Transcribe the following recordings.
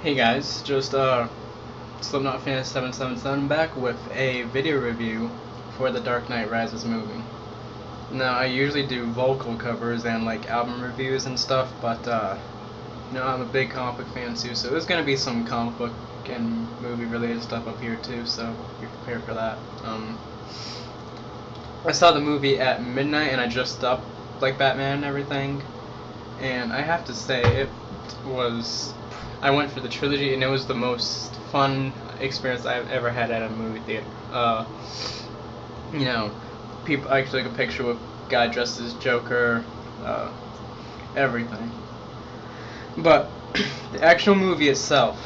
Hey guys, just Slipknot Fan 777 back with a video review for the Dark Knight Rises movie. Now I usually do vocal covers and like album reviews and stuff, but I'm a big comic book fan too, so there's gonna be some comic book and movie related stuff up here too, so be prepared for that. I saw the movie at midnight and I dressed up like Batman and everything, and I have to say I went for the trilogy, and it was the most fun experience I've ever had at a movie theater. People I actually took a picture with a guy dressed as Joker, everything. But the actual movie itself,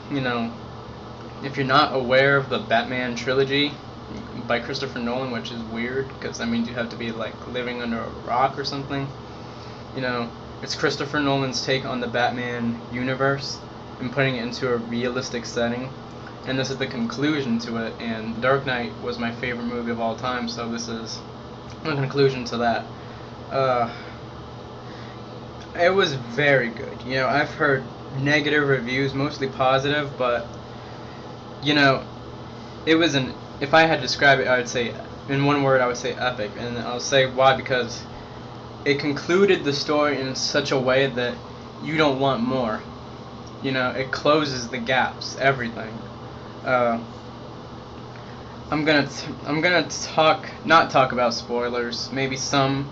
if you're not aware of the Batman trilogy by Christopher Nolan, which is weird, because you have to be like living under a rock or something. It's Christopher Nolan's take on the Batman universe and putting it into a realistic setting, and this is the conclusion to it. And Dark Knight was my favorite movie of all time, so this is the conclusion to that. It was very good. I've heard negative reviews, mostly positive, but it was if I had to describe it, I would say in one word, I would say epic, and I'll say why. Because it concluded the story in such a way that you don't want more. It closes the gaps, everything. I'm gonna not talk about spoilers, maybe some,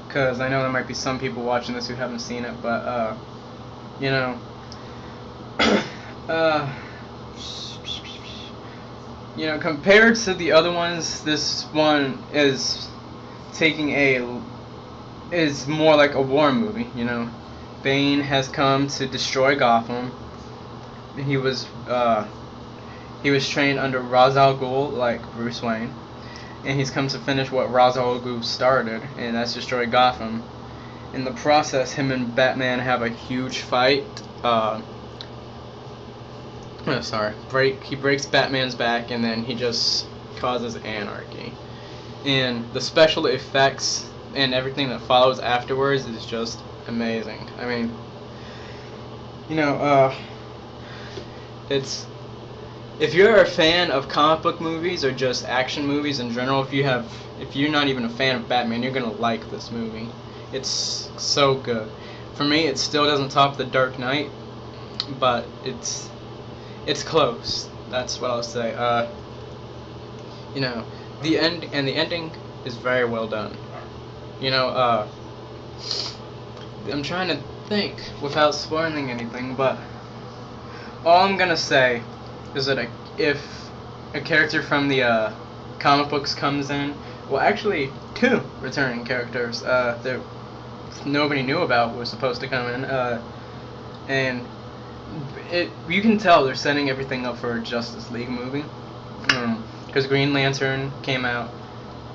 because I know there might be some people watching this who haven't seen it, but compared to the other ones, this one is more like a war movie. Bane has come to destroy Gotham. He was trained under Ra's al Ghul, like Bruce Wayne, and he's come to finish what Ra's al Ghul started, and that's destroy Gotham. In the process, him and Batman have a huge fight. He breaks Batman's back, and then he just causes anarchy. And the special effects and everything that follows afterwards is just amazing. If you're a fan of comic book movies or just action movies in general, if you're not even a fan of Batman, you're gonna like this movie. It's so good. For me, it still doesn't top The Dark Knight, but it's close. That's what I'll say. The ending is very well done. I'm trying to think without spoiling anything, but all I'm gonna say is that if a character from the comic books comes in, well, actually, two returning characters that nobody knew about was supposed to come in, and you can tell they're setting everything up for a Justice League movie, because Green Lantern came out.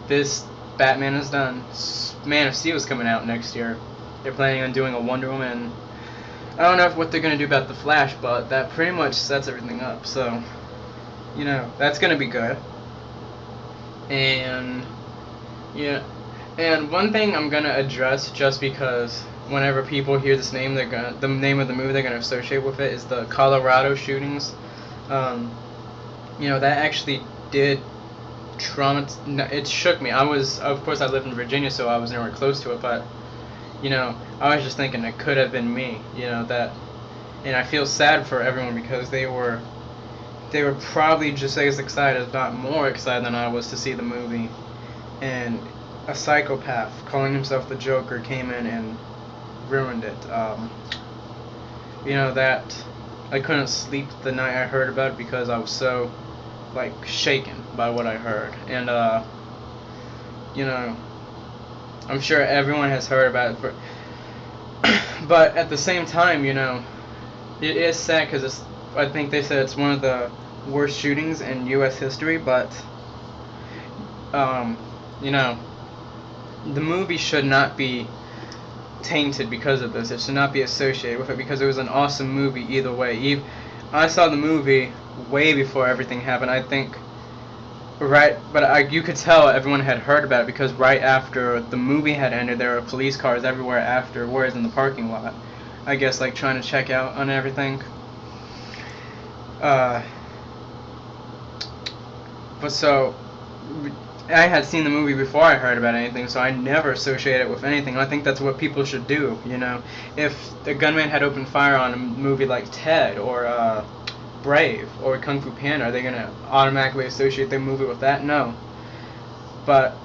This Batman is done. Man of Steel is coming out next year. They're planning on doing a Wonder Woman. I don't know what they're going to do about the Flash, but that pretty much sets everything up. So, that's going to be good. And, and one thing I'm going to address, just because whenever people hear this name, the name of the movie they're going to associate with it is the Colorado shootings. That actually did it shook me. Of course, I lived in Virginia, so I was nowhere close to it, but I was just thinking it could have been me. And I feel sad for everyone, because they were probably just as excited, if not more excited than I was to see the movie. And a psychopath calling himself the Joker came in and ruined it. That I couldn't sleep the night I heard about it, because I was so shaken by what I heard. And I'm sure everyone has heard about it, but at the same time, it is sad, because I think they said it's one of the worst shootings in U.S. history. But the movie should not be tainted because of this. It should not be associated with it, because it was an awesome movie either way. I saw the movie way before everything happened, I think. But you could tell everyone had heard about it, because right after the movie had ended, there were police cars everywhere afterwards in the parking lot. I guess trying to check out on everything. Uh, but so, I had seen the movie before I heard about anything, so I never associate it with anything. I think that's what people should do, you know. If the gunman had opened fire on a movie like Ted or Brave or Kung Fu Panda, are they going to automatically associate the movie with that? No. But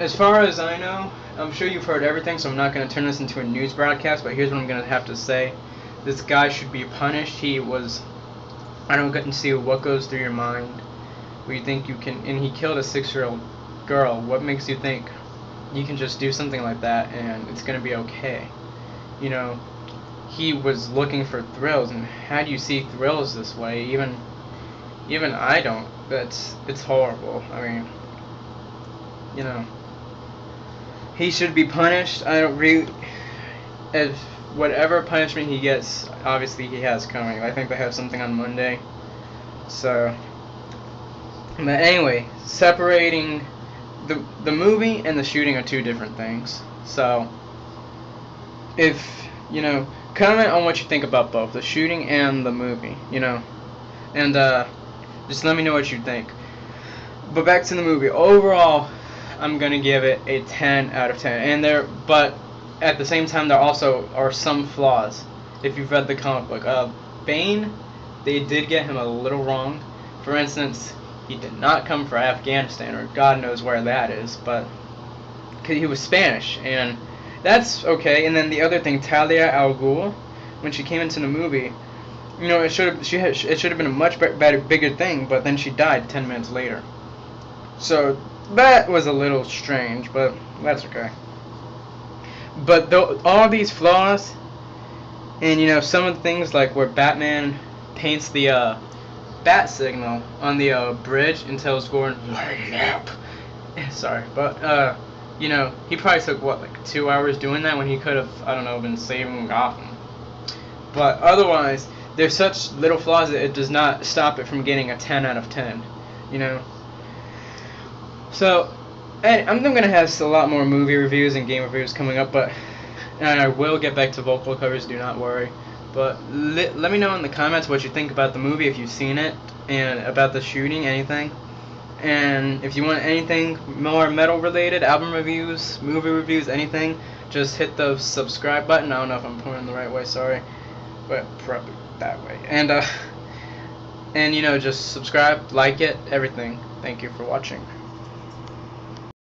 as far as I know, I'm sure you've heard everything, so I'm not going to turn this into a news broadcast, but here's what I'm going to have to say. This guy should be punished. I don't get to see what goes through your mind. Where you think you can, and he killed a 6-year-old girl. What makes you think you can just do something like that and it's going to be okay? You know, he was looking for thrills, and how do you see thrills this way? Even I don't. It's horrible. I mean, you know, he should be punished. I don't really, if whatever punishment he gets, obviously he has coming. I think they have something on Monday. So, but anyway, separating the movie and the shooting are two different things. So, if, you know, comment on what you think about both, the shooting and the movie, you know, and just let me know what you think. But back to the movie. Overall, I'm gonna give it a 10 out of 10. But at the same time, there also are some flaws. If you've read the comic book, Bane, they did get him a little wrong. For instance, he did not come from Afghanistan, or God knows where that is, but he was Spanish, and that's okay. And then the other thing, Talia al Ghul, when she came into the movie, you know, it should have been a much bigger thing, but then she died 10 minutes later. So that was a little strange, but that's okay. But all these flaws, and you know, some of the things like where Batman paints the bat signal on the bridge and tells Gordon, "Light it up." Sorry, but you know, he probably took what, like 2 hours doing that when he could have, I don't know, been saving Gotham. But otherwise, there's such little flaws that it does not stop it from getting a 10 out of 10. You know. So, I'm gonna have a lot more movie reviews and game reviews coming up, and I will get back to vocal covers. Do not worry. But let me know in the comments what you think about the movie, if you've seen it, and about the shooting, anything. And if you want anything more metal related, album reviews, movie reviews, anything, just hit the subscribe button. I don't know if I'm pointing the right way, sorry, but probably that way. And you know, just subscribe, like it, everything. Thank you for watching.